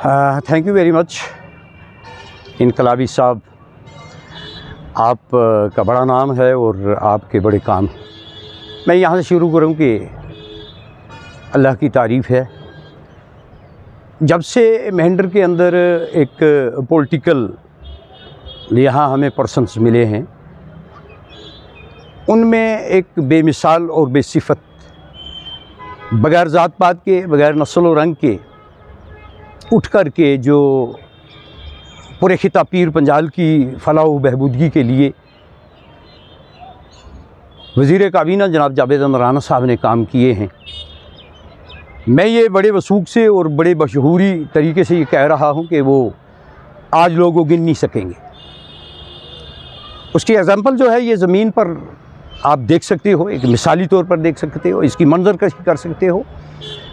Thank you very much इनकलाबी साहब, आप का बड़ा नाम है और आपके बड़े काम। मैं यहाँ से शुरू करूँ कि अल्लाह की तारीफ़ है। जब से महेंद्र के अंदर एक पॉलिटिकल यहाँ हमें पर्सन्स मिले हैं, उनमें एक बेमिसाल और बेसिफत, बग़ैर ज़ात पात के, बग़ैर नस्ल और रंग के उठ कर के जो पूरे खिता पीर पंजाल की फलाह व बहबूदगी के लिए वज़ीर काबीना जनाब जावेद अहमद राना साहब ने काम किए हैं। मैं ये बड़े वसूख से और बड़े मशहूरी तरीके से ये कह रहा हूँ कि वो आज लोगों को गिन नहीं सकेंगे। उसकी एग्ज़ाम्पल जो है ये ज़मीन पर आप देख सकते हो, एक मिसाली तौर पर देख सकते हो, इसकी मंजर कशी कर सकते हो।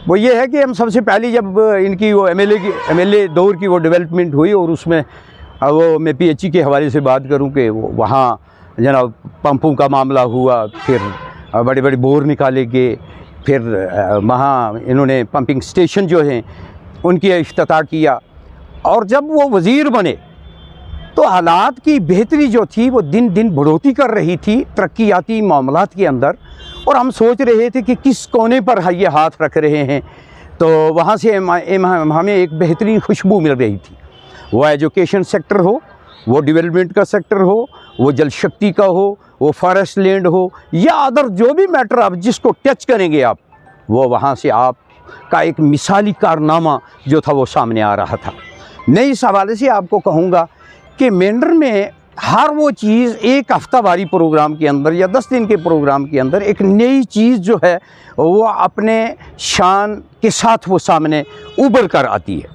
वो ये है कि हम सबसे पहले जब इनकी वो एमएलए दौर की वो डेवलपमेंट हुई और उसमें वो मैं पीएचई के हवाले से बात करूं कि वो वहाँ जनाब पंपों का मामला हुआ, फिर बड़े बड़े बोर निकाले गए, फिर वहाँ इन्होंने पंपिंग स्टेशन जो हैं उनकी इफ्तिताह किया। और जब वो वज़ीर बने तो हालात की बेहतरी जो थी वो दिन दिन बढ़ोतरी कर रही थी तरक्याती मामलात के अंदर, और हम सोच रहे थे कि किस कोने पर ये हाथ रख रहे हैं। तो वहाँ से हमें एक बेहतरीन खुशबू मिल रही थी। वो एजुकेशन सेक्टर हो, वो डेवलपमेंट का सेक्टर हो, वो जल शक्ति का हो, वो फॉरेस्ट लैंड हो, या अदर जो भी मैटर आप जिसको टच करेंगे आप, वो वहाँ से आपका एक मिसाली कारनामा जो था वो सामने आ रहा था। मैं इस हवाले से आपको कहूँगा कि महेंद्र में हर वो चीज़ एक हफ्तावारी प्रोग्राम के अंदर या 10 दिन के प्रोग्राम के अंदर एक नई चीज़ जो है वो अपने शान के साथ वो सामने उभर कर आती है।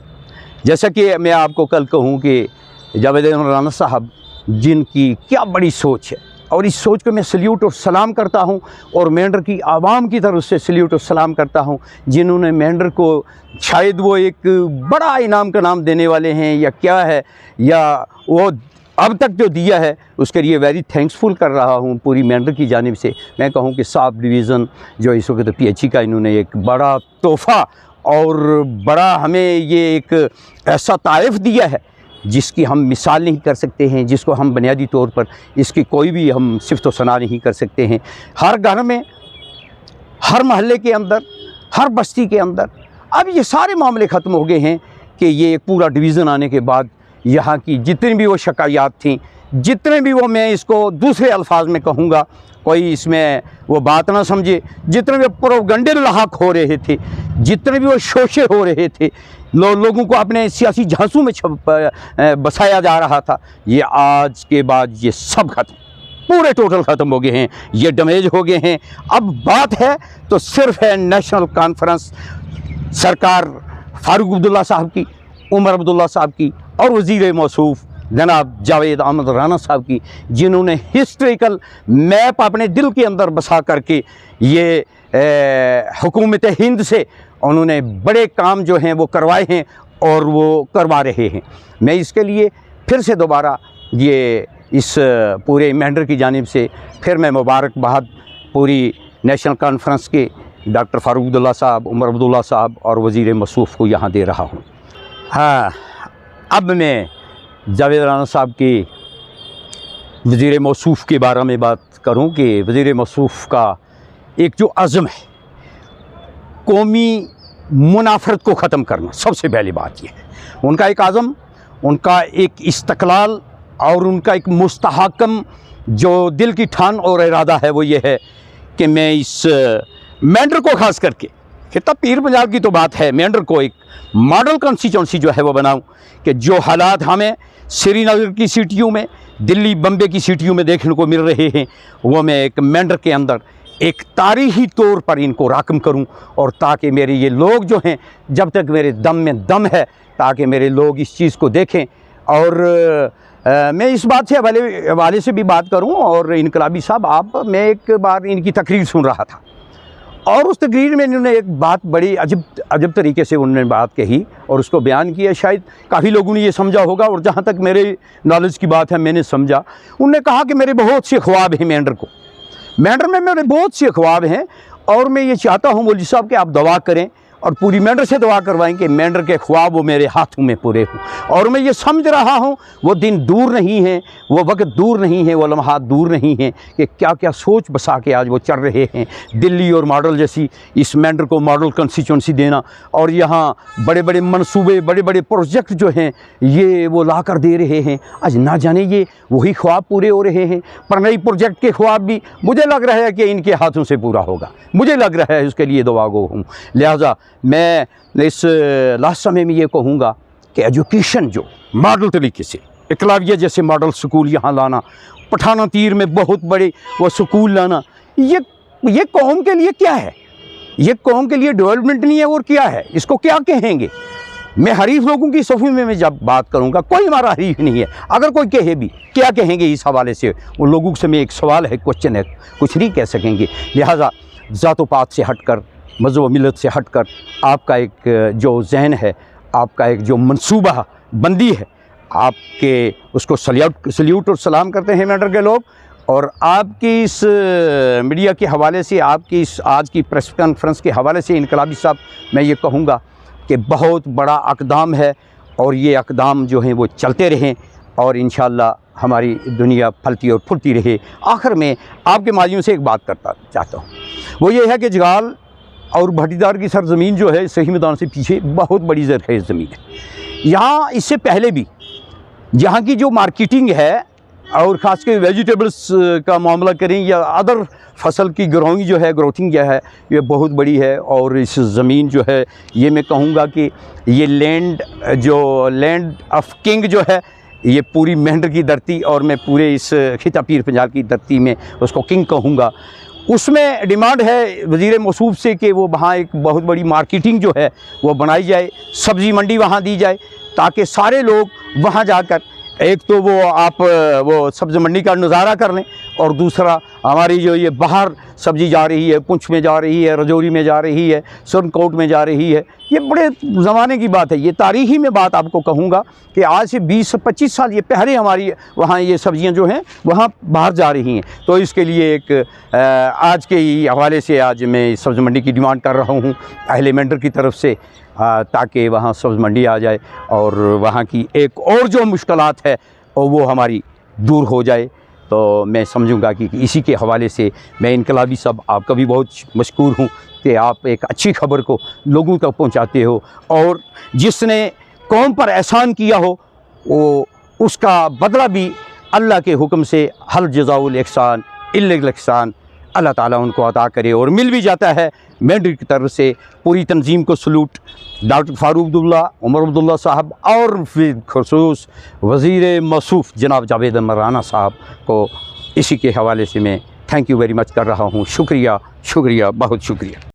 जैसा कि मैं आपको कल कहूँ कि जावेद अहमद राना साहब, जिनकी क्या बड़ी सोच है, और इस सोच को मैं सल्यूट और सलाम करता हूँ, और महेंद्र की आवाम की तरफ से सल्यूट और सलाम करता हूँ, जिन्होंने महेंद्र को शायद वो एक बड़ा इनाम का नाम देने वाले हैं या क्या है, या वो अब तक जो दिया है उसके लिए वेरी थैंक्सफुल कर रहा हूँ पूरी महेंद्र की जानिब से। मैं कहूँ कि साब डिवीज़न जो इस वक्त पीएचई का इन्होंने एक बड़ा तोहफ़ा और बड़ा हमें ये एक ऐसा तारीफ़ दिया है जिसकी हम मिसाल नहीं कर सकते हैं, जिसको हम बुनियादी तौर पर इसकी कोई भी हम सिफ़त व सना नहीं कर सकते हैं। हर घर में, हर महल्ले के अंदर, हर बस्ती के अंदर अब ये सारे मामले ख़त्म हो गए हैं कि ये एक पूरा डिवीज़न आने के बाद यहाँ की जितनी भी वो शिकायत थी, जितने भी वो, मैं इसको दूसरे अल्फाज में कहूँगा, कोई इसमें वो बात ना समझे, जितने भी प्रोपगंडे लाहक हो रहे थे, जितने भी वो शोशे हो रहे थे, लोगों को अपने सियासी झांसों में बसाया जा रहा था, ये आज के बाद ये सब खत्म, पूरे टोटल ख़त्म हो गए हैं, ये डैमेज हो गए हैं। अब बात है तो सिर्फ है नेशनल कॉन्फ्रेंस सरकार फारूक अब्दुल्ला साहब की, उमर अब्दुल्ला साहब की, और वज़ीर मौसूफ़ जनाब जावेद अहमद राना साहब की, जिन्होंने हिस्ट्रिकल मैप अपने दिल के अंदर बसा करके ये हुकूमत हिंद से उन्होंने बड़े काम जो हैं वो करवाए हैं और वो करवा रहे हैं। मैं इसके लिए फिर से दोबारा ये इस पूरे महेंद्र की जानिब से फिर मैं मुबारकबाद पूरी नेशनल कॉन्फ्रेंस के डॉक्टर फारूक अब्दुल्ला साहब, उमर अब्दुल्ला साहब और वज़ीर मौसूफ़ को यहाँ दे रहा हूँ। हाँ, अब मैं जावेद राना साहब के वज़ीर मौसूफ़ के बारे में बात करूं कि वज़ीर मौसूफ़ का एक जो अज़्म है, कौमी मुनाफरत को ख़त्म करना, सबसे पहली बात यह है। उनका एक आज़म, उनका एक इस्तक़लाल और उनका एक मुस्तहकम जो दिल की ठान और इरादा है वो ये है कि मैं इस महेंद्र को ख़ास करके, खिता पीर पंजाल की तो बात है, महेंद्र को एक मॉडल कॉन्स्टिट्यूंसी जो है वो बनाऊं कि जो हालात हमें श्रीनगर की सिटियों में, दिल्ली बम्बे की सिटियों में देखने को मिल रहे हैं, वो मैं एक महेंद्र के अंदर एक तारीख़ी तौर पर इनको राकम करूं, और ताकि मेरे ये लोग जो हैं, जब तक मेरे दम में दम है, ताकि मेरे लोग इस चीज़ को देखें। और मैं इस बात से हवाले से भी बात करूं, और इनकलाबी साहब आप, मैं एक बार इनकी तकरीर सुन रहा था और उस तकरीर में इन्होंने एक बात बड़ी अजब तरीके से उन्होंने बात कही और उसको बयान किया। शायद काफ़ी लोगों ने ये समझा होगा, और जहाँ तक मेरे नॉलेज की बात है मैंने समझा। उन्होंने कहा कि मेरे बहुत से ख्वाब हैं महेंद्र में मेरे बहुत से ख्वाब हैं, और मैं ये चाहता हूँ मौलवी साहब कि आप दुआ करें और पूरी मेंढर से दुआ करवाएं कि मेंढर के ख्वाब वो मेरे हाथों में पूरे हों। और मैं ये समझ रहा हूँ वो दिन दूर नहीं है, वो वक्त दूर नहीं है, वो लम्हात दूर नहीं है कि क्या क्या सोच बसा के आज वो चल रहे हैं। दिल्ली और मॉडल जैसी इस मेंढर को मॉडल कंस्टिट्यूंसी देना और यहाँ बड़े बड़े मंसूबे, बड़े बड़े प्रोजेक्ट जो हैं ये वो ला कर दे रहे हैं। आज ना जाने ये वही ख्वाब पूरे हो रहे हैं। पर नई प्रोजेक्ट के ख्वाब भी मुझे लग रहा है कि इनके हाथों से पूरा होगा, मुझे लग रहा है, उसके लिए दुआगो हूँ। लिहाजा मैं इस लास्ट समय में ये कहूँगा कि एजुकेशन जो मॉडल तरीके से एकलव्य जैसे मॉडल स्कूल यहाँ लाना, पठाना तीर में बहुत बड़े वो स्कूल लाना, ये कौम के लिए क्या है? ये कौम के लिए डेवलपमेंट नहीं है और क्या है? इसको क्या कहेंगे? मैं हरीफ लोगों की सफ़ी में मैं जब बात करूंगा, कोई हमारा हरीफ नहीं है, अगर कोई कहे भी क्या कहेंगे इस हवाले से, उन लोगों से मैं एक सवाल है, क्वेश्चन है, कुछ नहीं कह सकेंगे। लिहाजा ज़ात पात से हटकर, मज़हब मिलत से हटकर आपका एक जो जहन है, आपका एक जो मनसूबा बंदी है, आपके उसको सल्यूट और सलाम करते हैं मेंढर के लोग। और आपकी इस मीडिया के हवाले से, आपकी इस आज की प्रेस कॉन्फ्रेंस के हवाले से इनकलाबी साहब मैं ये कहूँगा कि बहुत बड़ा अक़दाम है और ये अक़दाम जो हैं वो चलते रहें और इंशाअल्लाह हमारी दुनिया फलती और फूलती रहे। आखिर में आपके माध्यम से एक बात करता चाहता हूँ, वो ये है कि जगाल और भटीदार की सरज़मीन जो है सही मैदान से पीछे बहुत बड़ी ज़रख़ेज़ ज़मीन है। यहाँ इससे पहले भी यहाँ की जो मार्केटिंग है और ख़ास कर वेजिटेबल्स का मामला करें या अदर फसल की ग्रोइंग जो है, ग्रोथिंग जो है, ये बहुत बड़ी है। और इस ज़मीन जो है ये मैं कहूँगा कि ये लैंड ऑफ किंग जो है, ये पूरी मेंढर की धरती और मैं पूरे इस खिता पीर पंजाब की धरती में उसको किंग कहूँगा। उसमें डिमांड है वज़ीर मौसूफ से कि वो वहाँ एक बहुत बड़ी मार्केटिंग जो है वो बनाई जाए, सब्ज़ी मंडी वहाँ दी जाए ताकि सारे लोग वहाँ जाकर एक तो वो सब्ज़ी मंडी का नज़ारा कर लें और दूसरा हमारी जो ये बाहर सब्ज़ी जा रही है, पुंछ में जा रही है, रजौरी में जा रही है, सुरनकोट में जा रही है, ये बड़े ज़माने की बात है। ये तारीख़ी में बात आपको कहूँगा कि आज से 20-25 साल ये पहले हमारी वहाँ ये सब्ज़ियाँ जो हैं वहाँ बाहर जा रही हैं। तो इसके लिए एक आज के हवाले से आज मैं सब्ज़ी मंडी की डिमांड कर रहा हूँ अहले मेंढर की तरफ से, ताकि वहाँ सब्ज़ी मंडी आ जाए और वहाँ की एक और जो मुश्किलात है और वो हमारी दूर हो जाए। तो मैं समझूंगा कि इसी के हवाले से मैं इनकलाबी साहब आपका भी बहुत मशकूर हूँ कि आप एक अच्छी खबर को लोगों तक पहुँचाते हो और जिसने कौम पर एहसान किया हो वो उसका बदला भी अल्लाह के हुक्म से हल जज़ाउल एहसान इल्ल एहसान अल्लाह ताला उनको अता करे और मिल भी जाता है। मेंढर की तरफ से पूरी तंजीम को सलूट, डॉक्टर फारूक अब्दुल्ला, उमर अब्दुल्ला साहब और फिर खसूस वज़ीर मौसूफ जनाब जावेद मराना साहब को इसी के हवाले से मैं थैंक यू वेरी मच कर रहा हूँ। शुक्रिया, बहुत शुक्रिया।